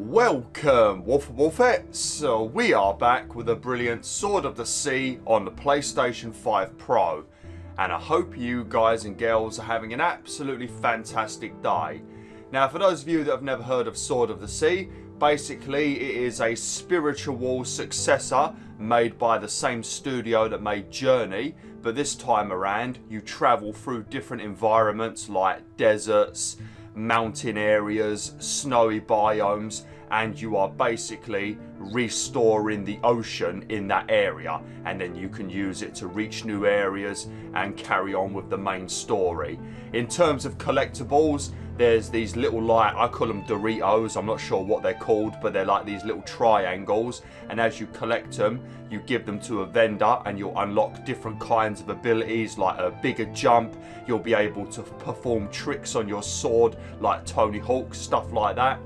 Welcome, WolfTheWolfettes. So we are back with a brilliant Sword of the Sea on the PlayStation 5 Pro. And I hope you guys and girls are having an absolutely fantastic day. Now, for those of you that have never heard of Sword of the Sea, basically it is a spiritual successor made by the same studio that made Journey. But this time around, you travel through different environments like deserts, mountain areas, snowy biomes, and you are basically restoring the ocean in that area, and then you can use it to reach new areas and carry on with the main story. In terms of collectibles, there's these little, like, I call them Doritos, I'm not sure what they're called, but they're like these little triangles, and as you collect them, you give them to a vendor and you'll unlock different kinds of abilities, like a bigger jump. You'll be able to perform tricks on your sword like Tony Hawk, stuff like that.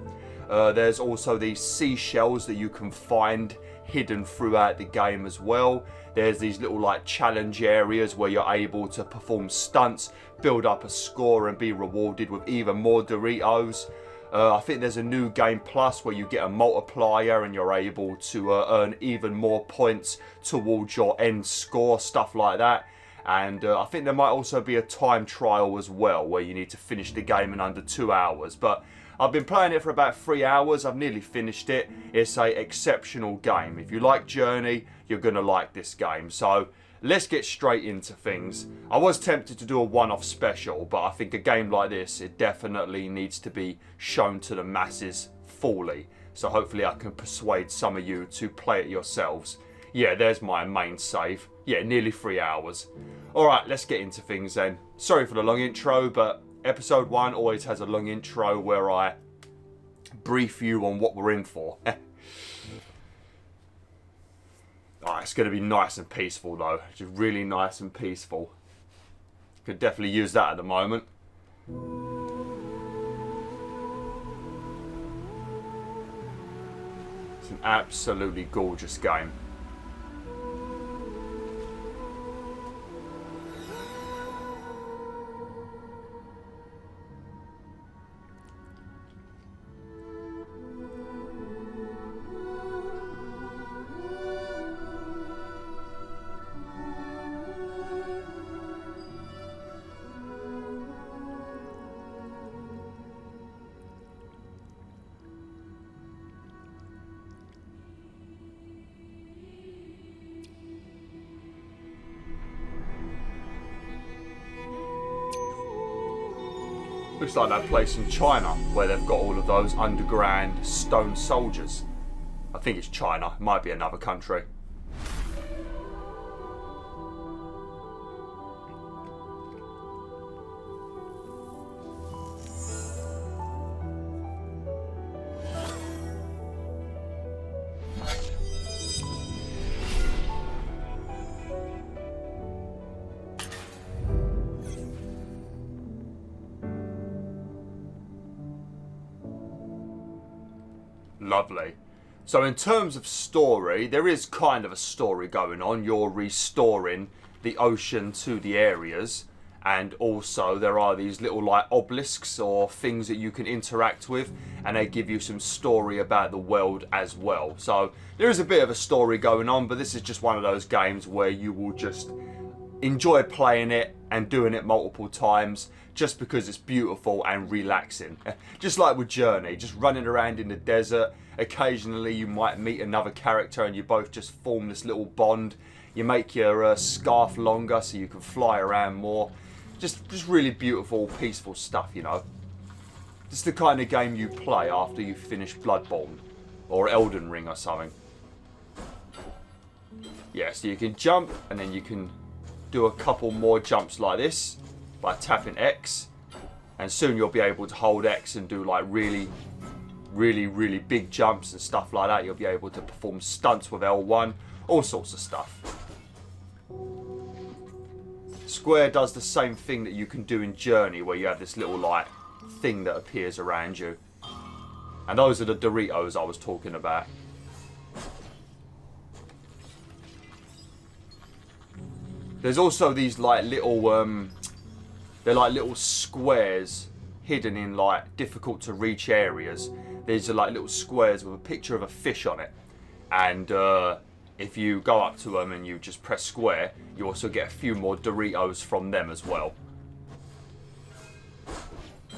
There's also these seashells that you can find hidden throughout the game as well. There's these little like challenge areas where you're able to perform stunts, build up a score and be rewarded with even more Doritos. I think there's a new game plus where you get a multiplier and you're able to earn even more points towards your end score, stuff like that. And I think there might also be a time trial as well where you need to finish the game in under 2 hours. But I've been playing it for about 3 hours. I've nearly finished it. It's an exceptional game. If you like Journey, you're going to like this game. So let's get straight into things. I was tempted to do a one-off special, but I think a game like this, it definitely needs to be shown to the masses fully. So hopefully I can persuade some of you to play it yourselves. Yeah, there's my main save. Yeah, nearly 3 hours. Alright, let's get into things then. Sorry for the long intro, but episode 1 always has a long intro where I brief you on what we're in for. Alright, it's going to be nice and peaceful though. Just really nice and peaceful. Could definitely use that at the moment. It's an absolutely gorgeous game. Looks like that place in China where they've got all of those underground stone soldiers. I think it's China, it might be another country. Lovely. So in terms of story, there is kind of a story going on. You're restoring the ocean to the areas, and also there are these little like obelisks or things that you can interact with, and they give you some story about the world as well. So there is a bit of a story going on, but this is just one of those games where you will just enjoy playing it and doing it multiple times just because it's beautiful and relaxing. Just like with Journey, just running around in the desert. Occasionally you might meet another character and you both just form this little bond. You make your scarf longer so you can fly around more. Just really beautiful, peaceful stuff, you know. It's the kind of game you play after you finish Bloodborne or Elden Ring or something. Yeah, so you can jump and then you can do a couple more jumps like this by tapping X, and soon you'll be able to hold X and do like really big jumps and stuff like that. You'll be able to perform stunts with L1, all sorts of stuff. Square does the same thing that you can do in Journey, where you have this little like thing that appears around you, and those are the Doritos I was talking about. There's also these like little they're like little squares hidden in like difficult to reach areas. These are like little squares with a picture of a fish on it, and if you go up to them and you just press square, you also get a few more Doritos from them as well.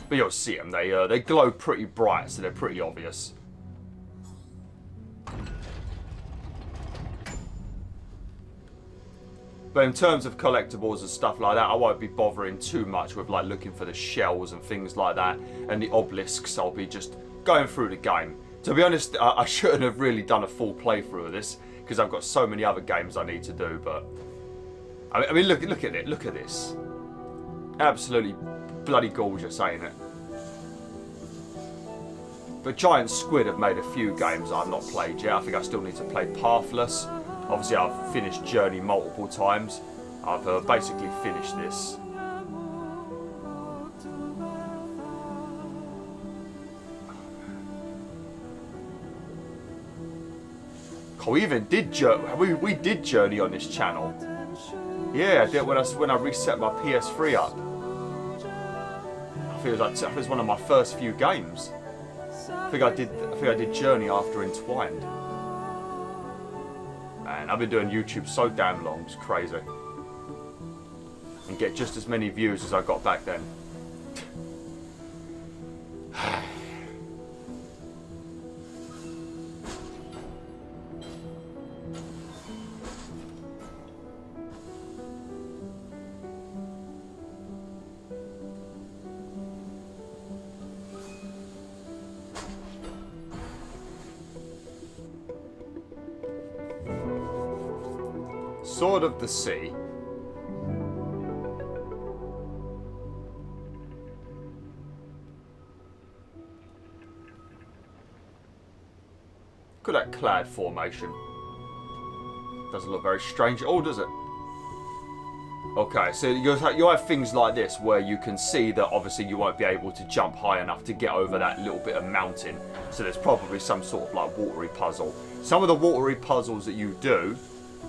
But you'll see them, they glow pretty bright, so they're pretty obvious. But in terms of collectibles and stuff like that, I won't be bothering too much with like looking for the shells and things like that, and the obelisks. I'll be just going through the game. To be honest, I shouldn't have really done a full playthrough of this because I've got so many other games I need to do. But I mean, look at it, look at this, absolutely bloody gorgeous, ain't it? But Giant Squid have made a few games I've not played yet. I think I still need to play Pathless. Obviously, I've finished Journey multiple times. I've basically finished this. We even did we did Journey on this channel. Yeah, I did when I reset my PS3 up. I think it was one of my first few games. I think I did Journey after Entwined. Man, I've been doing YouTube so damn long, it's crazy. And get just as many views as I got back then. Sword of the Sea. Look at that clad formation. Doesn't look very strange at all, does it? Okay, so you have things like this where you can see that obviously you won't be able to jump high enough to get over that little bit of mountain. So there's probably some sort of like watery puzzle. Some of the watery puzzles that you do,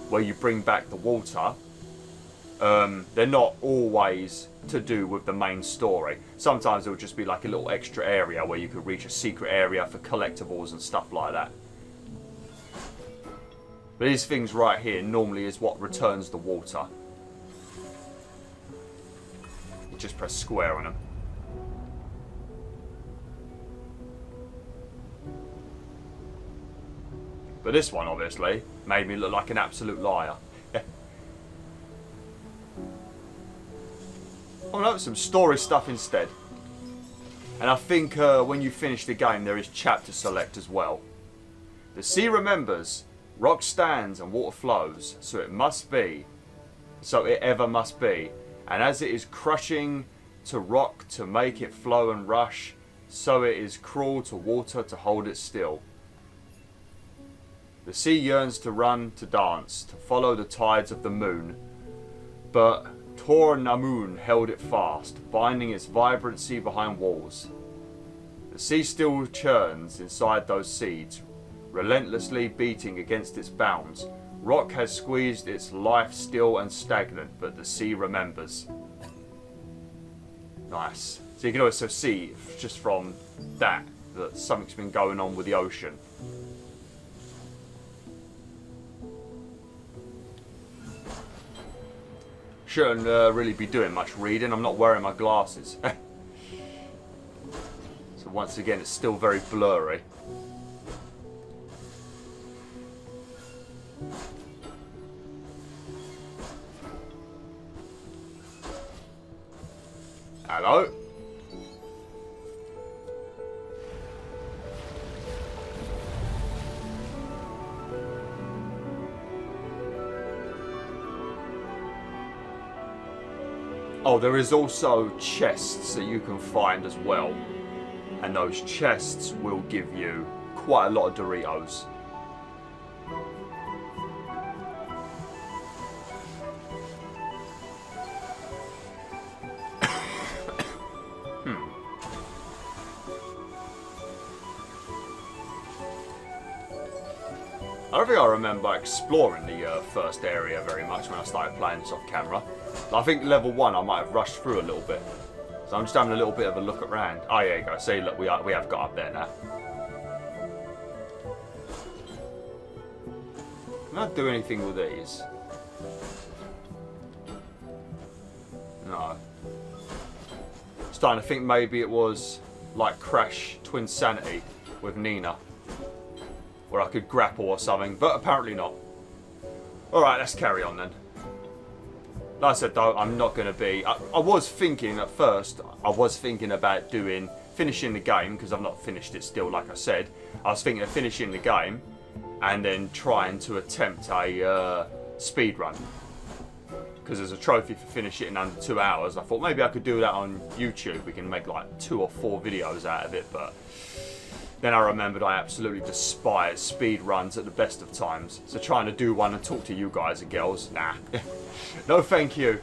where you bring back the water, they're not always to do with the main story. Sometimes it'll just be like a little extra area where you could reach a secret area for collectibles and stuff like that. But these things right here normally is what returns the water. You just press square on them. But this one obviously made me look like an absolute liar. Oh no, some story stuff instead. And I think when you finish the game there is chapter select as well. The sea remembers, rock stands and water flows, so it must be, so it ever must be. And as it is crushing to rock to make it flow and rush, so it is cruel to water to hold it still. The sea yearns to run, to dance, to follow the tides of the moon. But Tor Namun held it fast, binding its vibrancy behind walls. The sea still churns inside those seeds, relentlessly beating against its bounds. Rock has squeezed its life still and stagnant, but the sea remembers. Nice. So you can also see, just from that something's been going on with the ocean. Shouldn't really be doing much reading. I'm not wearing my glasses. So once again, it's still very blurry. Hello? Oh, there is also chests that you can find as well. And those chests will give you quite a lot of Doritos. I don't think I remember exploring the first area very much when I started playing this off camera. I think level 1 I might have rushed through a little bit. So I'm just having a little bit of a look around. Oh, yeah, you go. See, look, we have got up there now. Can I do anything with these? No. Starting to think maybe it was like Crash Twin Sanity with Nina, where I could grapple or something, but apparently not. Alright, let's carry on then. Like I said though, I'm not going to be... I was thinking at first, I was thinking about finishing the game, because I've not finished it still, like I said. I was thinking of finishing the game, and then trying to attempt a speed run. Because there's a trophy for finishing it in under 2 hours. I thought maybe I could do that on YouTube. We can make like 2 or 4 videos out of it, but... Then I remembered I absolutely despise speed runs at the best of times. So trying to do one and talk to you guys and girls, nah. No thank you.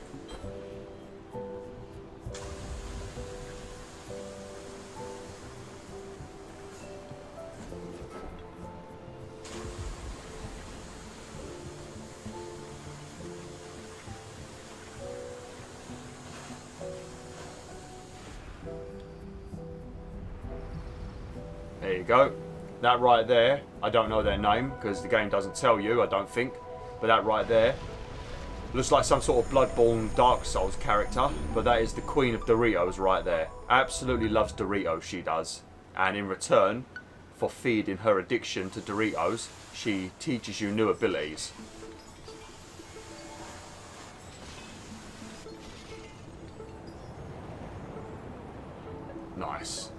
There you go. That right there, I don't know their name because the game doesn't tell you, I don't think. But that right there looks like some sort of Bloodborne Dark Souls character. But that is the Queen of Doritos right there. Absolutely loves Doritos, she does. And in return for feeding her addiction to Doritos, she teaches you new abilities. Nice.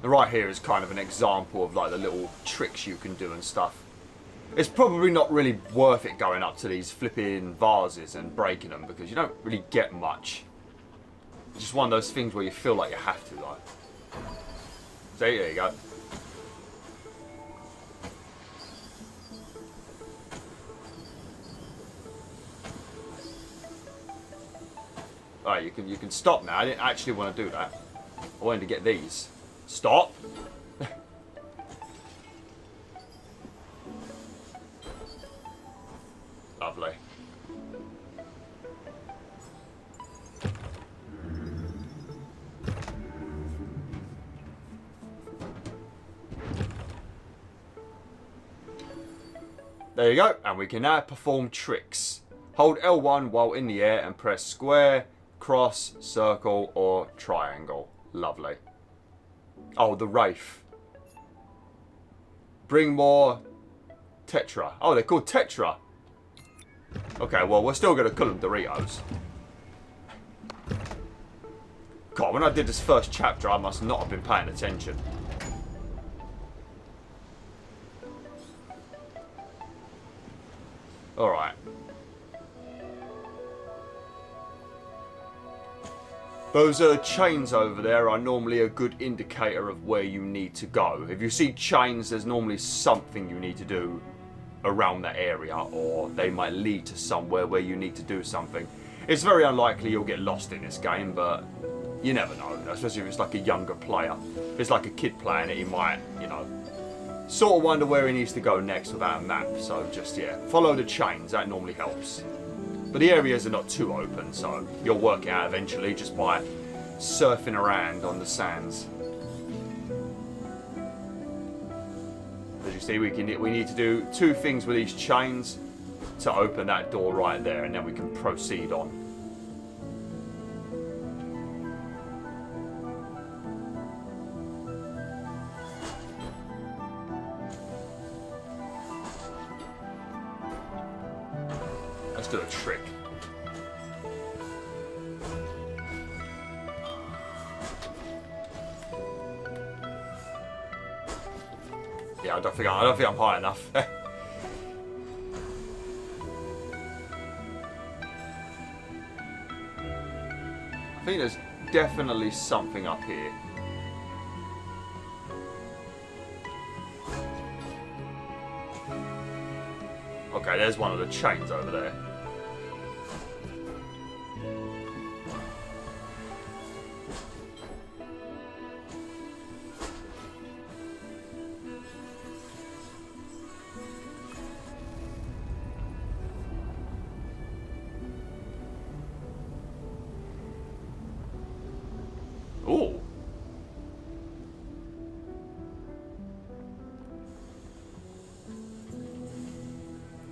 And right here is kind of an example of like the little tricks you can do and stuff. It's probably not really worth it going up to these flipping vases and breaking them because you don't really get much. It's just one of those things where you feel like you have to, like. So there you go. Alright, you can stop now. I didn't actually want to do that. I wanted to get these. Stop. Lovely. There you go, and we can now perform tricks. Hold L1 while in the air and press square, cross, circle, or triangle. Lovely. Oh, the Wraith. Bring more Tetra. Oh, they're called Tetra. Okay, well, we're still going to call them Doritos. God, when I did this first chapter, I must not have been paying attention. Alright. Those chains over there are normally a good indicator of where you need to go. If you see chains, there's normally something you need to do around that area, or they might lead to somewhere where you need to do something. It's very unlikely you'll get lost in this game, but you never know, especially if it's like a younger player. If it's like a kid playing it, he might, you know, sort of wonder where he needs to go next without a map. So just, yeah, follow the chains, that normally helps. But the areas are not too open, so you'll work it out eventually just by surfing around on the sands. As you see, we need to do 2 things with these chains to open that door right there, and then we can proceed on. Let's do a trick. Yeah, I don't think I'm high enough. I think there's definitely something up here. Okay, there's one of the chains over there.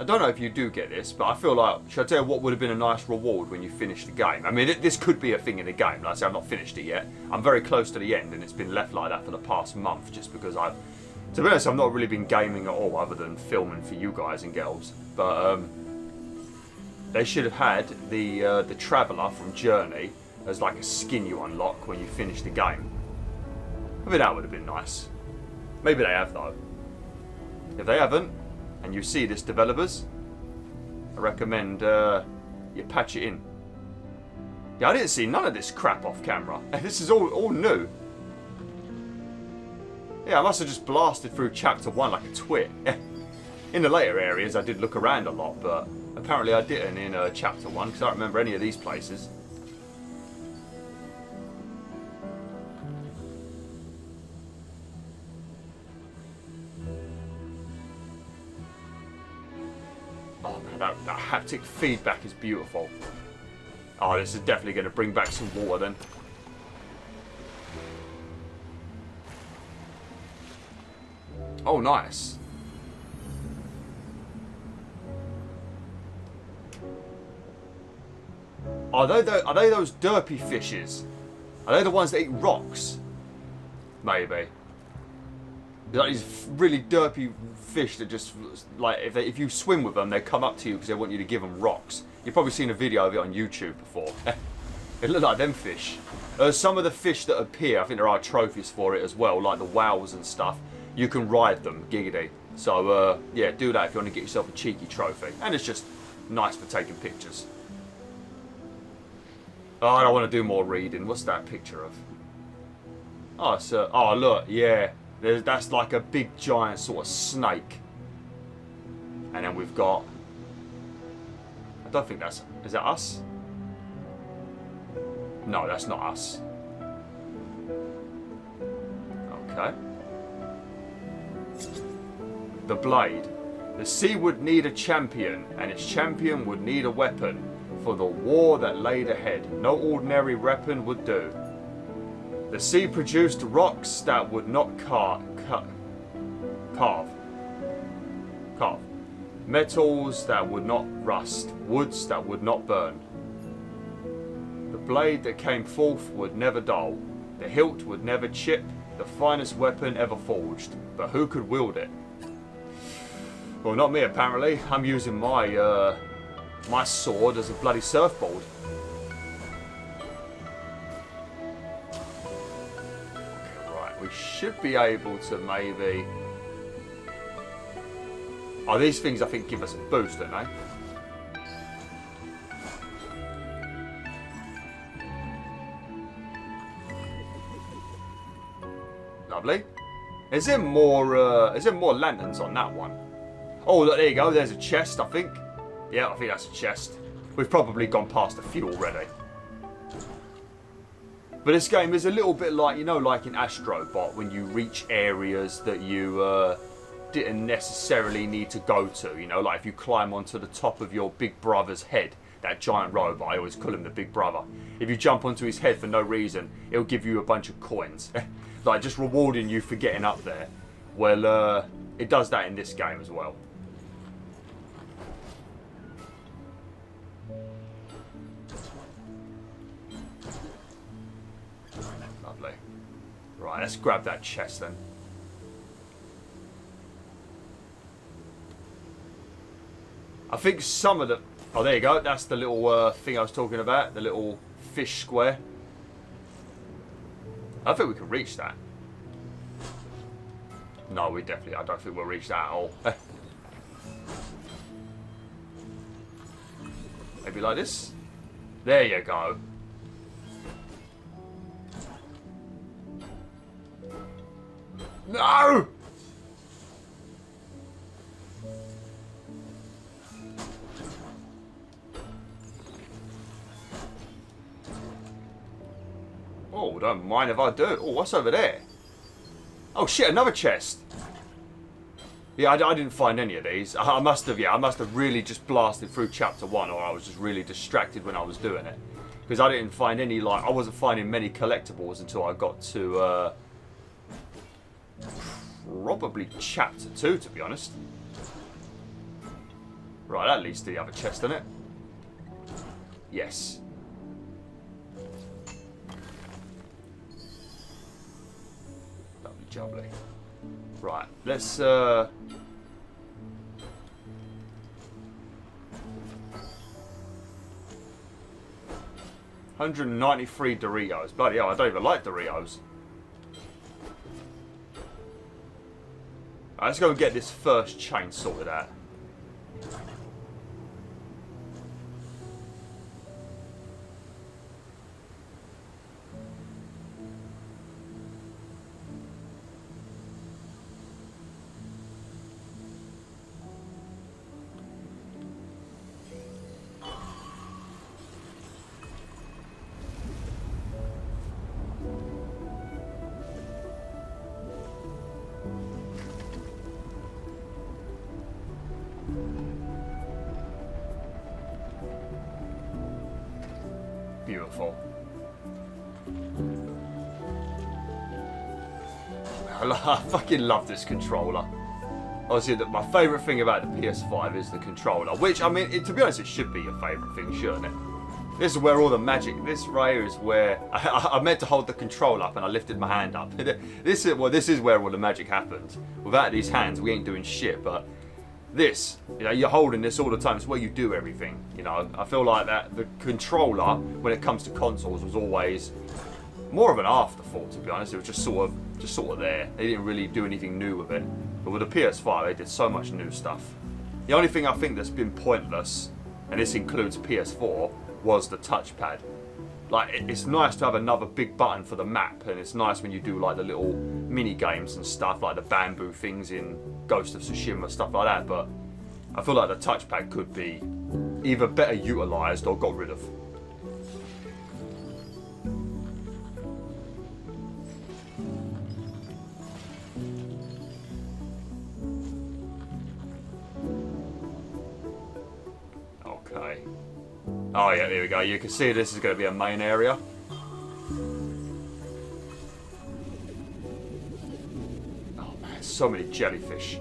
I don't know if you do get this, but I feel like, should I tell you what would have been a nice reward when you finish the game? I mean, this could be a thing in the game. Like I say, I've not finished it yet. I'm very close to the end, and it's been left like that for the past month, just because to be honest, I've not really been gaming at all, other than filming for you guys and girls. But they should have had the Traveller from Journey as like a skin you unlock when you finish the game. I mean, that would have been nice. Maybe they have, though. If they haven't, and you see this, developers, I recommend you patch it in. Yeah, I didn't see none of this crap off camera. This is all new. Yeah, I must have just blasted through chapter 1 like a twit. In the later areas, I did look around a lot, but apparently I didn't in chapter 1, because I don't remember any of these places. Oh man, that haptic feedback is beautiful. Oh, this is definitely going to bring back some water then. Oh, nice. Are they those derpy fishes? Are they the ones that eat rocks? Maybe. Like these really derpy fish that just, like, if you swim with them, they come up to you because they want you to give them rocks. You've probably seen a video of it on YouTube before. It looked like them fish. Some of the fish that appear, I think there are trophies for it as well, like the whales and stuff. You can ride them, giggity. So, yeah, do that if you want to get yourself a cheeky trophy. And it's just nice for taking pictures. Oh, I don't want to do more reading. What's that picture of? Oh, so, oh, look, yeah. That's like a big, giant sort of snake. And then we've got... I don't think that's... Is that us? No, that's not us. Okay. The blade. The sea would need a champion, and its champion would need a weapon for the war that laid ahead. No ordinary weapon would do. The sea produced rocks that would not carve. Metals that would not rust. Woods that would not burn. The blade that came forth would never dull. The hilt would never chip. The finest weapon ever forged. But who could wield it? Well, not me apparently. I'm using my my sword as a bloody surfboard. Okay, right. We should be able to maybe... Oh, these things I think give us a boost, don't they? Lovely. Is there more lanterns on that one? Oh, look, there you go. There's a chest, I think. Yeah, I think that's a chest. We've probably gone past a few already. But this game is a little bit like, you know, like in Astrobot, when you reach areas that you didn't necessarily need to go to. You know, like if you climb onto the top of your big brother's head, that giant robot, I always call him the big brother. If you jump onto his head for no reason, it'll give you a bunch of coins. Like, just rewarding you for getting up there. Well, it does that in this game as well. Lovely. Right, let's grab that chest then. I think some of the... Oh, there you go. That's the little thing I was talking about. The little fish square. I think we can reach that. No, we definitely... I don't think we'll reach that at all. Maybe like this. There you go. No! Oh, don't mind if I do. Oh, what's over there? Oh shit, another chest. Yeah, I didn't find any of these. I must have really just blasted through chapter 1, or I was just really distracted when I was doing it. Because I didn't find any, like, I wasn't finding many collectibles until I got to, probably chapter 2, to be honest. Right, that leads to the other chest, doesn't it? Yes. Lovely jubbly. Right, let's 193 Doritos. Bloody hell, I don't even like Doritos. Right, let's go and get this first chain sorted out. Beautiful. I fucking love this controller. Obviously, my favourite thing about the PS5 is the controller. Which, I mean, to be honest, it should be your favourite thing, shouldn't it? This is where all the magic. This right here is where I meant to hold the control up and I lifted my hand up. This is where all the magic happens. Without these hands, we ain't doing shit. But this, you know, you're holding this all the time. It's where you do everything. You know, I feel like that the controller, when it comes to consoles, was always more of an afterthought. To be honest, it was just sort of there. They didn't really do anything new with it. But with the PS5, they did so much new stuff. The only thing I think that's been pointless, and this includes PS4, was the touchpad. Like, it's nice to have another big button for the map, and it's nice when you do like the little mini games and stuff, like the bamboo things in Ghost of Tsushima, stuff like that. But I feel like the touchpad could be either better utilised or got rid of. Okay. Oh yeah, here we go. You can see this is going to be a main area. Oh man, so many jellyfish.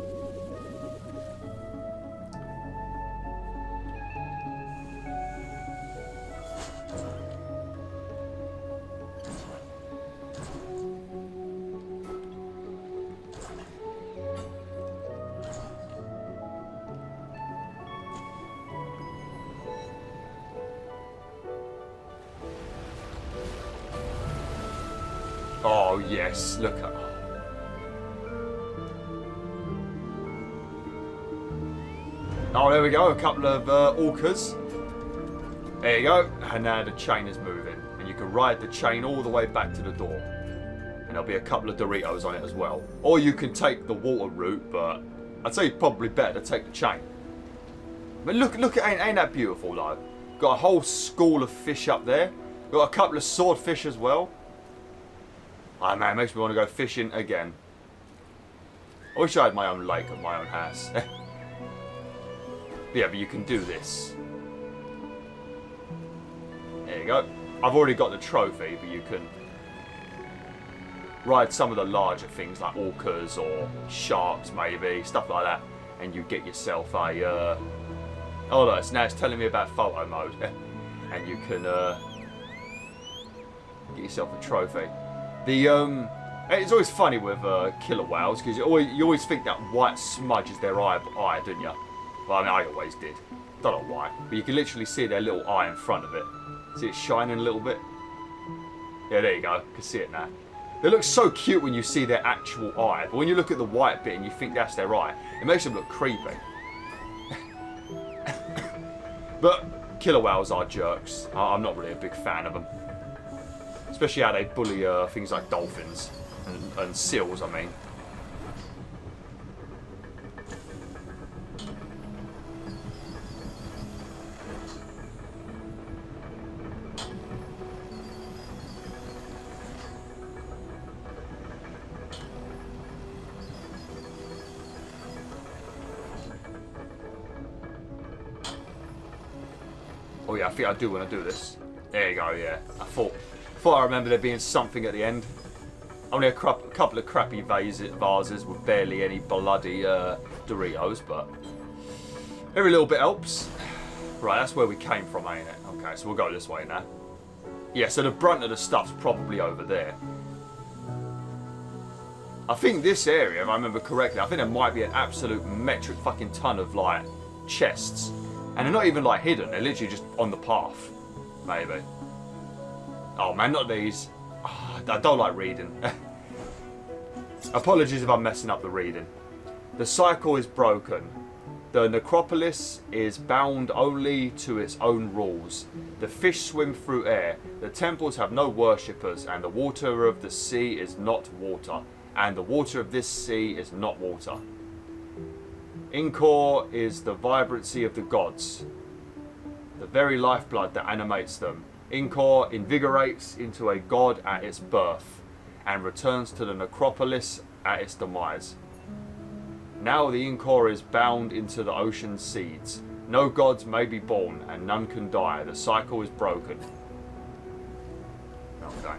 Oh yes, look at. Oh, there we go, a couple of orcas. There you go, and now the chain is moving, and you can ride the chain all the way back to the door. And there'll be a couple of Doritos on it as well. Or you can take the water route, but I'd say probably better to take the chain. But look at, ain't that beautiful though? Got a whole school of fish up there. Got a couple of swordfish as well. Oh man, it makes me want to go fishing again. I wish I had my own lake at my own house. Yeah, but you can do this. There you go. I've already got the trophy, but you can ride some of the larger things like orcas or sharks maybe, stuff like that. And you get yourself a... Oh no, now it's telling me about photo mode. And you can get yourself a trophy. It's always funny with killer whales because you always think that white smudge is their eye, don't you? Well, I mean, I always did. Don't know why, but you can literally see their little eye in front of it. See it shining a little bit? Yeah, there you go. You can see it now. They look so cute when you see their actual eye, but when you look at the white bit and you think that's their eye, it makes them look creepy. But killer whales are jerks. I'm not really a big fan of them. Especially how they bully things like dolphins and seals, I mean. Oh yeah, I think I do want to do this. There you go, yeah. I thought I remember there being something at the end. Only a couple of crappy vases with barely any bloody Doritos, but Every little bit helps. Right, that's where we came from, ain't it? Okay, so we'll go this way now. Yeah, so the brunt of the stuff's probably over there. I think this area, if I remember correctly, I think there might be an absolute metric fucking ton of, like, chests. And they're not even, like, hidden. They're literally just on the path. Maybe. Oh, man, not these. Oh, I don't like reading. Apologies if I'm messing up the reading. The cycle is broken. The necropolis is bound only to its own rules. The fish swim through air. The temples have no worshippers. And the water of the sea is not water. And the water of this sea is not water. Inkor is the vibrancy of the gods. The very lifeblood that animates them. Inkor invigorates into a god at its birth. And returns to the necropolis at its demise. Now the Inkor is bound into the ocean's seeds. No gods may be born, and none can die. The cycle is broken. Okay.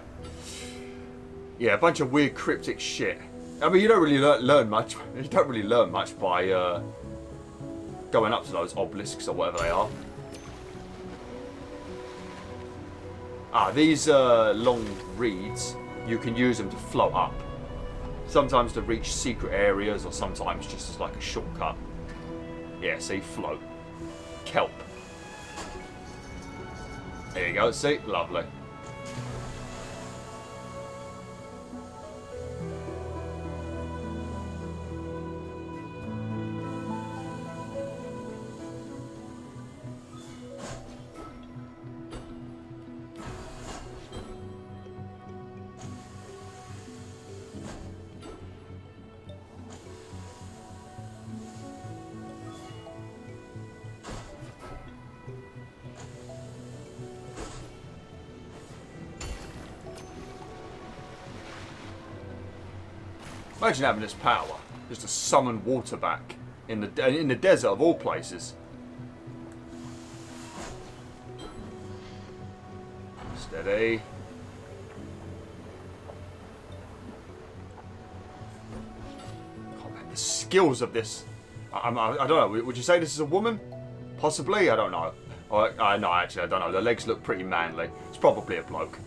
Yeah, a bunch of weird cryptic shit. I mean, you don't really learn much. You don't really learn much by going up to those obelisks or whatever they are. Ah, these long reeds, you can use them to float up. Sometimes to reach secret areas, or sometimes just as like a shortcut. Yeah, see, float. Kelp. There you go, see? Lovely. Imagine having this power, just to summon water back in the desert of all places. Steady. Oh man, the skills of this. I don't know. Would you say this is a woman? Possibly. I don't know. No, actually, I don't know. The legs look pretty manly. It's probably a bloke.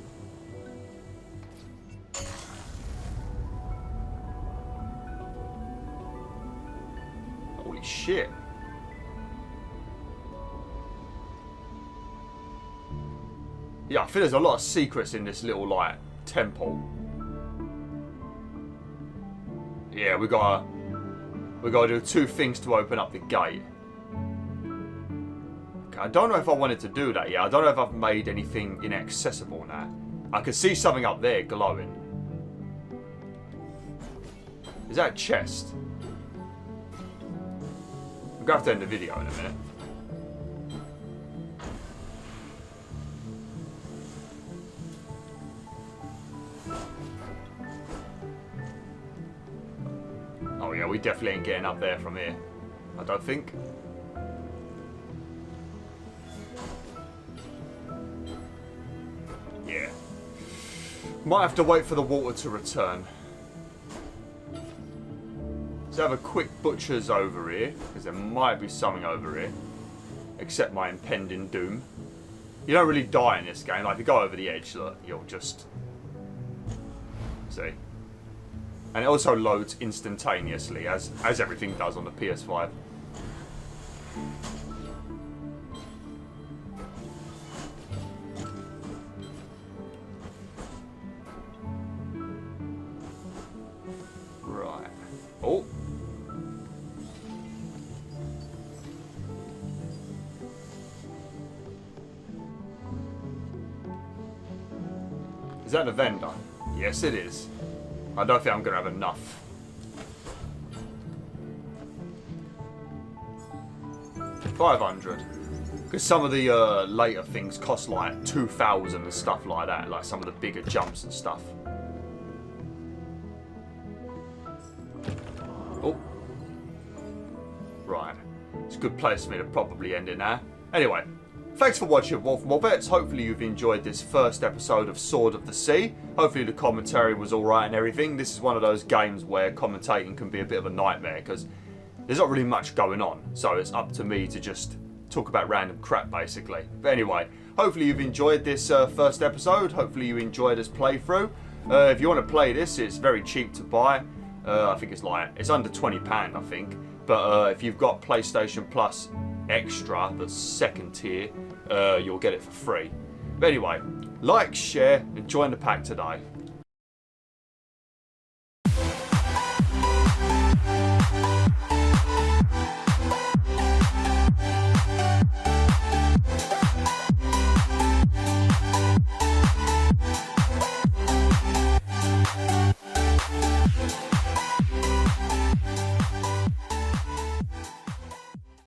Shit. Yeah, I feel there's a lot of secrets in this little, like, temple. Yeah, we gotta do 2 things to open up the gate. Okay, I don't know if I wanted to do that yet. I don't know if I've made anything inaccessible now. I can see something up there glowing. Is that a chest? I'm going to have to end the video in a minute. Oh yeah, we definitely ain't getting up there from here. I don't think. Yeah. Might have to wait for the water to return. Let's have a quick butcher's over here, because there might be something over here. Except my impending doom. You don't really die in this game. Like, if you go over the edge, look, you'll just... See? And it also loads instantaneously, as everything does on the PS5. Right. Oh. Is that a vendor? Yes, it is. I don't think I'm going to have enough. $500. Because some of the later things cost like 2,000 and stuff like that. Like some of the bigger jumps and stuff. Oh. Right. It's a good place for me to probably end it now. Anyway. Thanks for watching, WolfTheWolf. Hopefully you've enjoyed this first episode of Sword of the Sea. Hopefully the commentary was alright and everything. This is one of those games where commentating can be a bit of a nightmare because there's not really much going on, so it's up to me to just talk about random crap basically. But anyway, hopefully you've enjoyed this first episode. Hopefully you enjoyed this playthrough. If you want to play this, it's very cheap to buy. I think it's under £20, I think. But if you've got PlayStation Plus Extra, the second tier, you'll get it for free. But anyway, like, share, and join the pack today.